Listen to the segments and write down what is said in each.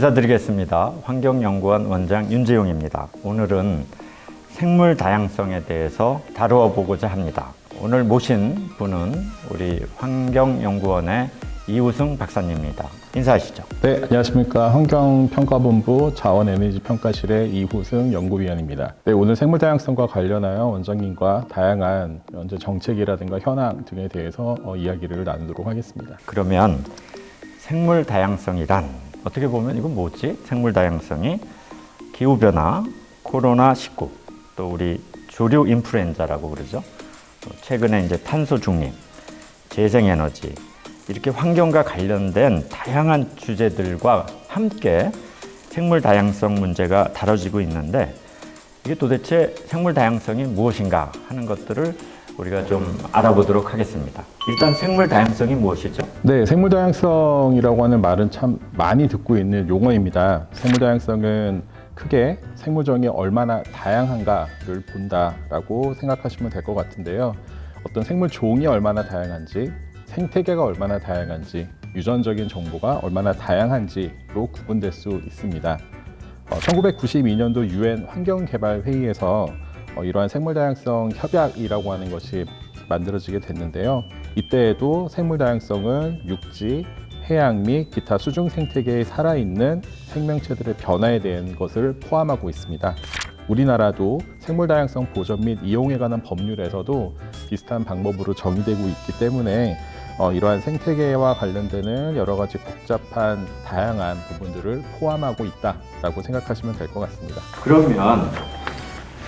인사드리겠습니다. 환경연구원 원장 윤재용입니다. 오늘은 생물 다양성에 대해서 다루어 보고자 합니다. 오늘 모신 분은 우리 환경연구원의 이우승 박사님입니다. 인사하시죠. 네, 안녕하십니까. 환경평가본부 자원에너지평가실의 이우승 연구위원입니다. 네, 오늘 생물 다양성과 관련하여 원장님과 다양한 현재 정책이라든가 현황 등에 대해서 이야기를 나누도록 하겠습니다. 그러면 생물 다양성이란 어떻게 보면 이건 뭐지? 생물 다양성이 기후변화, 코로나19, 또 우리 조류 인플루엔자라고 그러죠. 최근에 이제 탄소 중립, 재생에너지, 이렇게 환경과 관련된 다양한 주제들과 함께 생물 다양성 문제가 다뤄지고 있는데, 이게 도대체 생물 다양성이 무엇인가 하는 것들을 우리가 좀 알아보도록 하겠습니다. 일단 생물 다양성이 무엇이죠? 네, 생물 다양성이라고 하는 말은 참 많이 듣고 있는 용어입니다. 생물 다양성은 크게 생물종이 얼마나 다양한가를 본다라고 생각하시면 될 것 같은데요. 어떤 생물종이 얼마나 다양한지, 생태계가 얼마나 다양한지, 유전적인 정보가 얼마나 다양한지로 구분될 수 있습니다. 1992년도 UN 환경개발회의에서 이러한 생물 다양성 협약이라고 하는 것이 만들어지게 됐는데요. 이때에도 생물 다양성은 육지, 해양 및 기타 수중 생태계에 살아있는 생명체들의 변화에 대한 것을 포함하고 있습니다. 우리나라도 생물 다양성 보전 및 이용에 관한 법률에서도 비슷한 방법으로 정의되고 있기 때문에 이러한 생태계와 관련되는 여러 가지 복잡한 다양한 부분들을 포함하고 있다라고 생각하시면 될 것 같습니다. 그러면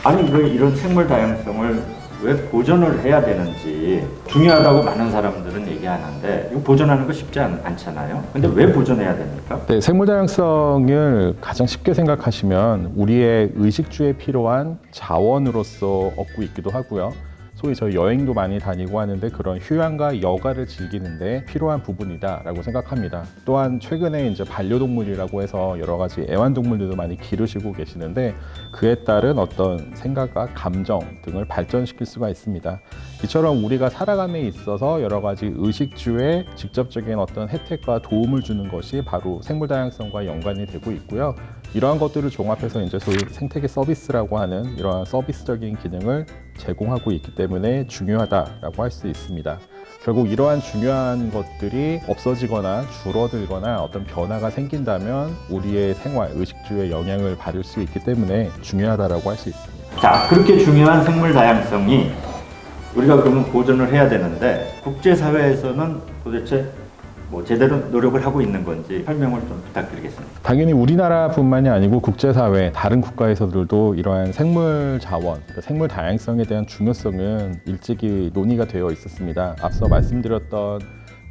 아니 왜 이런 생물 다양성을 왜 보존을 해야 되는지 중요하다고 많은 사람들은 얘기하는데 이거 보존하는 거 쉽지 않잖아요. 근데 왜 보존해야 됩니까? 네, 생물 다양성을 가장 쉽게 생각하시면 우리의 의식주에 필요한 자원으로서 얻고 있기도 하고요. 소위 저희 여행도 많이 다니고 하는데 그런 휴양과 여가를 즐기는데 필요한 부분이다라고 생각합니다. 또한 최근에 이제 반려동물이라고 해서 여러 가지 애완동물들도 많이 기르시고 계시는데 그에 따른 어떤 생각과 감정 등을 발전시킬 수가 있습니다. 이처럼 우리가 살아감에 있어서 여러 가지 의식주에 직접적인 어떤 혜택과 도움을 주는 것이 바로 생물 다양성과 연관이 되고 있고요. 이러한 것들을 종합해서 이제 소위 생태계 서비스라고 하는 이러한 서비스적인 기능을 제공하고 있기 때문에 중요하다라고 할 수 있습니다. 결국 이러한 중요한 것들이 없어지거나 줄어들거나 어떤 변화가 생긴다면 우리의 생활, 의식주에 영향을 받을 수 있기 때문에 중요하다라고 할 수 있습니다. 자, 그렇게 중요한 생물 다양성이 우리가 그러면 보존을 해야 되는데 국제사회에서는 도대체 제대로 노력을 하고 있는 건지 설명을 좀 부탁드리겠습니다. 당연히 우리나라뿐만이 아니고 국제사회 다른 국가에서들도 이러한 생물 자원, 그러니까 생물 다양성에 대한 중요성은 일찍이 논의가 되어 있었습니다. 앞서 말씀드렸던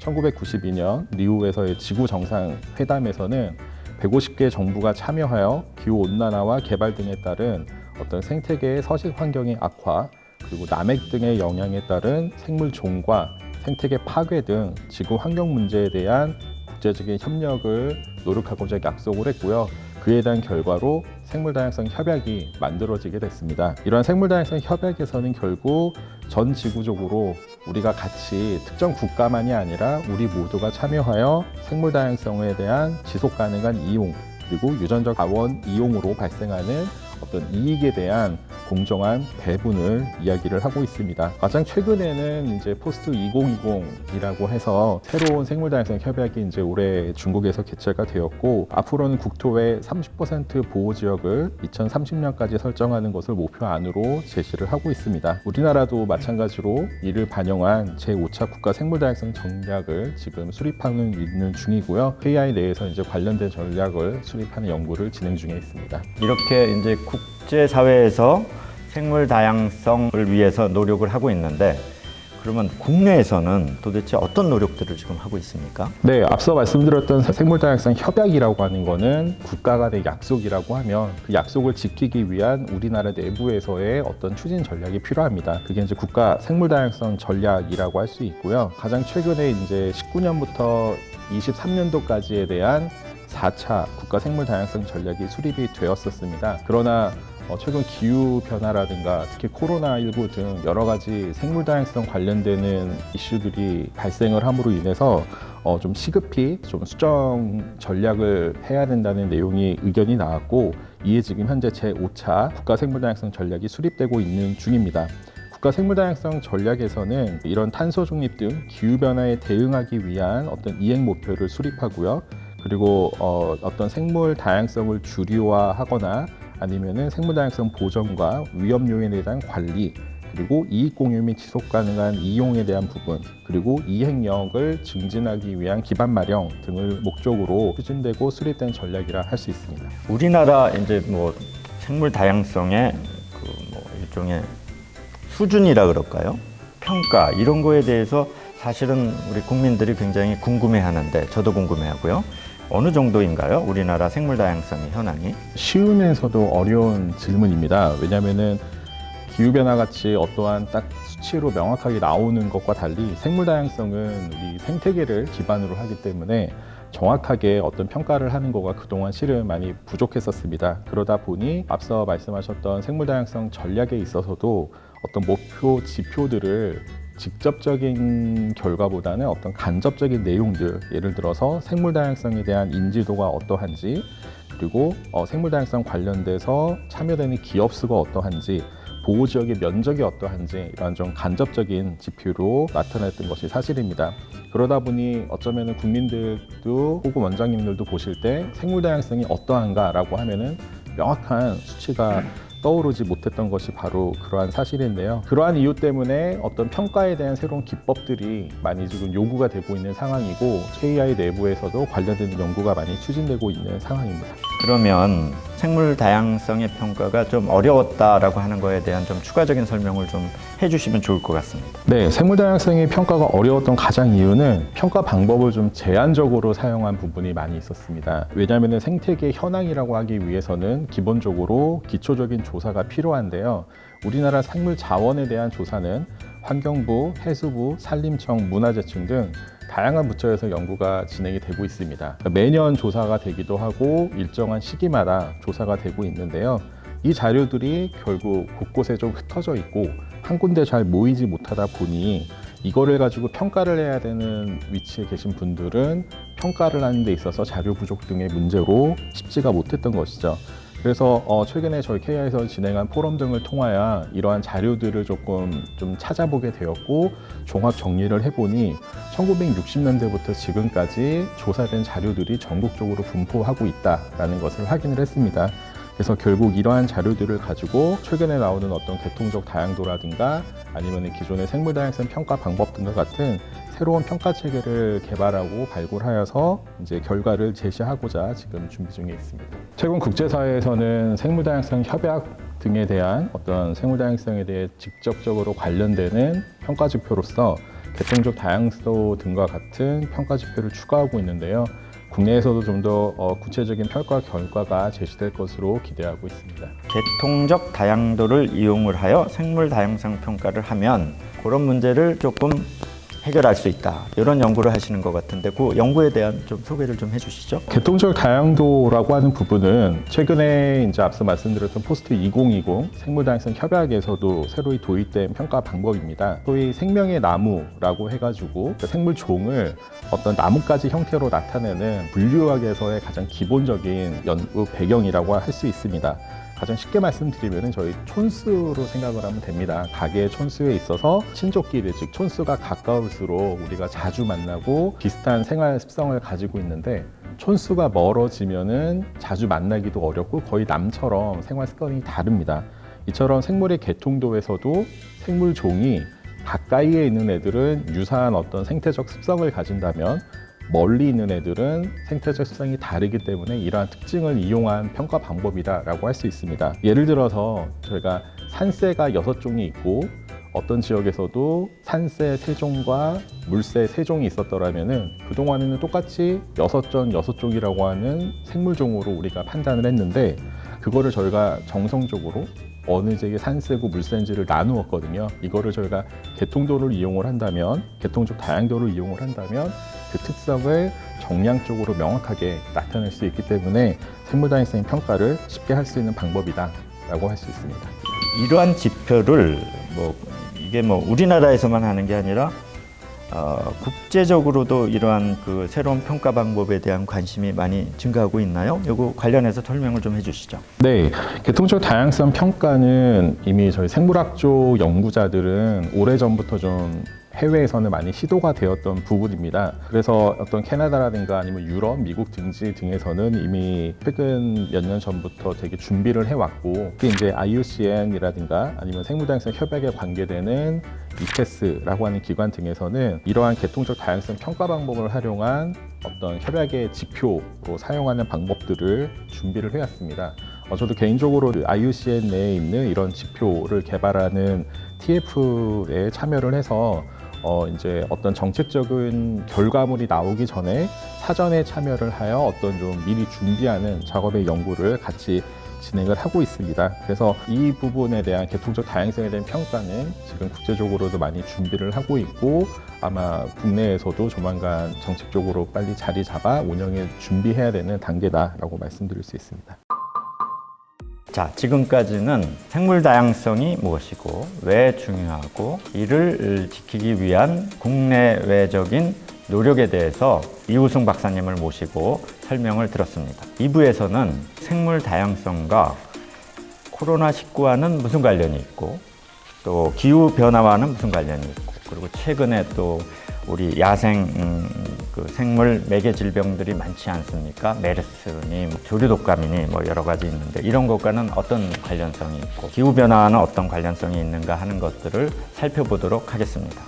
1992년 리우에서의 지구 정상회담에서는 150개 정부가 참여하여 기후온난화와 개발 등에 따른 어떤 생태계의 서식 환경의 악화, 그리고 남핵 등의 영향에 따른 생물종과 생태계 파괴 등 지구 환경 문제에 대한 국제적인 협력을 노력하고자 약속을 했고요. 그에 대한 결과로 생물 다양성 협약이 만들어지게 됐습니다. 이러한 생물 다양성 협약에서는 결국 전 지구적으로 우리가 같이 특정 국가만이 아니라 우리 모두가 참여하여 생물 다양성에 대한 지속 가능한 이용, 그리고 유전적 자원 이용으로 발생하는 어떤 이익에 대한 공정한 배분을 이야기를 하고 있습니다. 가장 최근에는 이제 포스트 2020이라고 해서 새로운 생물 다양성 협약이 이제 올해 중국에서 개최가 되었고, 앞으로는 국토의 30% 보호 지역을 2030년까지 설정하는 것을 목표 안으로 제시를 하고 있습니다. 우리나라도 마찬가지로 이를 반영한 제5차 국가 생물 다양성 전략을 지금 수립하는 있는 중이고요. KI 내에서 이제 관련된 전략을 수립하는 연구를 진행 중에 있습니다. 이렇게 이제 국제사회에서 생물 다양성을 위해서 노력을 하고 있는데, 그러면 국내에서는 도대체 어떤 노력들을 지금 하고 있습니까? 네, 앞서 말씀드렸던 생물 다양성 협약이라고 하는 거는 국가 간의 약속이라고 하면 그 약속을 지키기 위한 우리나라 내부에서의 어떤 추진 전략이 필요합니다. 그게 이제 국가 생물 다양성 전략이라고 할 수 있고요. 가장 최근에 이제 19년부터 23년도까지에 대한 4차 국가 생물 다양성 전략이 수립이 되었었습니다. 그러나 최근 기후 변화라든가 특히 코로나19 등 여러 가지 생물 다양성 관련되는 이슈들이 발생을 함으로 인해서 좀 시급히 좀 수정 전략을 해야 된다는 내용이 의견이 나왔고, 이에 지금 현재 제5차 국가생물다양성 전략이 수립되고 있는 중입니다. 국가생물다양성 전략에서는 이런 탄소 중립 등 기후변화에 대응하기 위한 어떤 이행 목표를 수립하고요. 그리고 어떤 생물 다양성을 주류화하거나 아니면은 생물 다양성 보전과 위험 요인에 대한 관리, 그리고 이익 공유 및 지속 가능한 이용에 대한 부분, 그리고 이행력을 증진하기 위한 기반 마련 등을 목적으로 추진되고 수립된 전략이라 할 수 있습니다. 우리나라 이제 뭐 생물 다양성의 뭐 일종의 수준이라 그럴까요? 평가 이런 거에 대해서 사실은 우리 국민들이 굉장히 궁금해하는데, 저도 궁금해하고요. 어느 정도인가요? 우리나라 생물 다양성의 현황이? 쉬우면서도 어려운 질문입니다. 왜냐하면은 기후변화 같이 어떠한 딱 수치로 명확하게 나오는 것과 달리 생물 다양성은 우리 생태계를 기반으로 하기 때문에 정확하게 어떤 평가를 하는 거가 그동안 실은 많이 부족했었습니다. 그러다 보니 앞서 말씀하셨던 생물 다양성 전략에 있어서도 어떤 목표 지표들을 직접적인 결과보다는 어떤 간접적인 내용들, 예를 들어서 생물 다양성에 대한 인지도가 어떠한지, 그리고 생물 다양성 관련돼서 참여되는 기업 수가 어떠한지, 보호 지역의 면적이 어떠한지, 이런 좀 간접적인 지표로 나타냈던 것이 사실입니다. 그러다 보니 어쩌면 국민들도 혹은 원장님들도 보실 때 생물 다양성이 어떠한가라고 하면은 명확한 수치가 떠오르지 못했던 것이 바로 그러한 사실인데요. 그러한 이유 때문에 어떤 평가에 대한 새로운 기법들이 많이 지금 요구가 되고 있는 상황이고, KEI 내부에서도 관련된 연구가 많이 추진되고 있는 상황입니다. 그러면 생물 다양성의 평가가 좀 어려웠다라고 하는 거에 대한 좀 추가적인 설명을 좀 해주시면 좋을 것 같습니다. 네, 생물 다양성의 평가가 어려웠던 가장 이유는 평가 방법을 좀 제한적으로 사용한 부분이 많이 있었습니다. 왜냐하면 생태계 현황이라고 하기 위해서는 기본적으로 기초적인 조사가 필요한데요. 우리나라 생물 자원에 대한 조사는 환경부, 해수부, 산림청, 문화재청 등 다양한 부처에서 연구가 진행이 되고 있습니다. 매년 조사가 되기도 하고 일정한 시기마다 조사가 되고 있는데요. 이 자료들이 결국 곳곳에 좀 흩어져 있고 한 군데 잘 모이지 못하다 보니 이거를 가지고 평가를 해야 되는 위치에 계신 분들은 평가를 하는 데 있어서 자료 부족 등의 문제로 쉽지가 못했던 것이죠. 그래서 최근에 저희 KI에서 진행한 포럼 등을 통하여 이러한 자료들을 조금 좀 찾아보게 되었고, 종합 정리를 해보니 1960년대부터 지금까지 조사된 자료들이 전국적으로 분포하고 있다는 것을 확인을 했습니다. 그래서 결국 이러한 자료들을 가지고 최근에 나오는 어떤 계통적 다양도라든가 아니면 기존의 생물 다양성 평가 방법 등과 같은 새로운 평가 체계를 개발하고 발굴하여서 이제 결과를 제시하고자 지금 준비 중에 있습니다. 최근 국제사회에서는 생물 다양성 협약 등에 대한 어떤 생물 다양성에 대해 직접적으로 관련되는 평가 지표로서 계통적 다양도 등과 같은 평가 지표를 추가하고 있는데요. 국내에서도 좀 더 구체적인 평가 결과가 제시될 것으로 기대하고 있습니다. 계통적 다양도를 이용을 하여 생물 다양성 평가를 하면 그런 문제를 조금 해결할 수 있다, 이런 연구를 하시는 것 같은데 그 연구에 대한 좀 소개를 좀 해주시죠. 계통적 다양도라고 하는 부분은 최근에 이제 앞서 말씀드렸던 포스트 2020 생물 다양성 협약에서도 새로 도입된 평가 방법입니다. 소위 생명의 나무라고 해가지고 생물 종을 어떤 나뭇가지 형태로 나타내는 분류학에서의 가장 기본적인 연구 배경이라고 할 수 있습니다. 가장 쉽게 말씀드리면 저희 촌수로 생각을 하면 됩니다. 가게의 촌수에 있어서 친족끼리, 즉 촌수가 가까울수록 우리가 자주 만나고 비슷한 생활 습성을 가지고 있는데, 촌수가 멀어지면은 자주 만나기도 어렵고 거의 남처럼 생활 습관이 다릅니다. 이처럼 생물의 계통도에서도 생물 종이 가까이에 있는 애들은 유사한 어떤 생태적 습성을 가진다면 멀리 있는 애들은 생태적 습성이 다르기 때문에 이러한 특징을 이용한 평가 방법이다라고 할 수 있습니다. 예를 들어서 저희가 산새가 6종이 있고 어떤 지역에서도 산새 3종과 물새 3종이 있었더라면은 그동안에는 똑같이 6종이라고 하는 생물종으로 우리가 판단을 했는데, 그거를 저희가 정성적으로 어느 지역에 산새고 물새인지를 나누었거든요. 이거를 저희가 계통도를 이용을 한다면, 계통적 다양도를 이용을 한다면 그 특성을 정량적으로 명확하게 나타낼 수 있기 때문에 생물 다양성 평가를 쉽게 할 수 있는 방법이다 있다라고 할 수 있습니다. 이러한 지표를 이게 우리나라에서만 하는 게 아니라 국제적으로도 이러한 그 새로운 평가 방법에 대한 관심이 많이 증가하고 있나요? 이거 관련해서 설명을 좀 해주시죠. 네, 계통적 다양성 평가는 이미 저희 생물학 쪽 연구자들은 오래전부터 좀 해외에서는 많이 시도가 되었던 부분입니다. 그래서 어떤 캐나다라든가 아니면 유럽, 미국 등지에서는 이미 최근 몇 년 전부터 되게 준비를 해왔고, 특히 이제 IUCN이라든가 아니면 생물다양성 협약에 관계되는 이페스라고 하는 기관 등에서는 이러한 계통적 다양성 평가 방법을 활용한 어떤 협약의 지표로 사용하는 방법들을 준비를 해왔습니다. 저도 개인적으로 IUCN 내에 있는 이런 지표를 개발하는 TF에 참여를 해서 이제 어떤 정책적인 결과물이 나오기 전에 사전에 참여를 하여 어떤 좀 미리 준비하는 작업의 연구를 같이 진행을 하고 있습니다. 그래서 이 부분에 대한 계통적 다양성에 대한 평가는 지금 국제적으로도 많이 준비를 하고 있고, 아마 국내에서도 조만간 정책적으로 빨리 자리 잡아 운영에 준비해야 되는 단계다라고 말씀드릴 수 있습니다. 자, 지금까지는 생물 다양성이 무엇이고 왜 중요하고 이를 지키기 위한 국내외적인 노력에 대해서 이우승 박사님을 모시고 설명을 들었습니다. 2부에서는 생물 다양성과 코로나19와는 무슨 관련이 있고 또 기후 변화와는 무슨 관련이 있고, 그리고 최근에 또 우리 야생 그 생물 매개 질병들이 많지 않습니까? 메르스니 조류 독감이니 여러 가지 있는데 이런 것과는 어떤 관련성이 있고 기후 변화와는 어떤 관련성이 있는가 하는 것들을 살펴보도록 하겠습니다.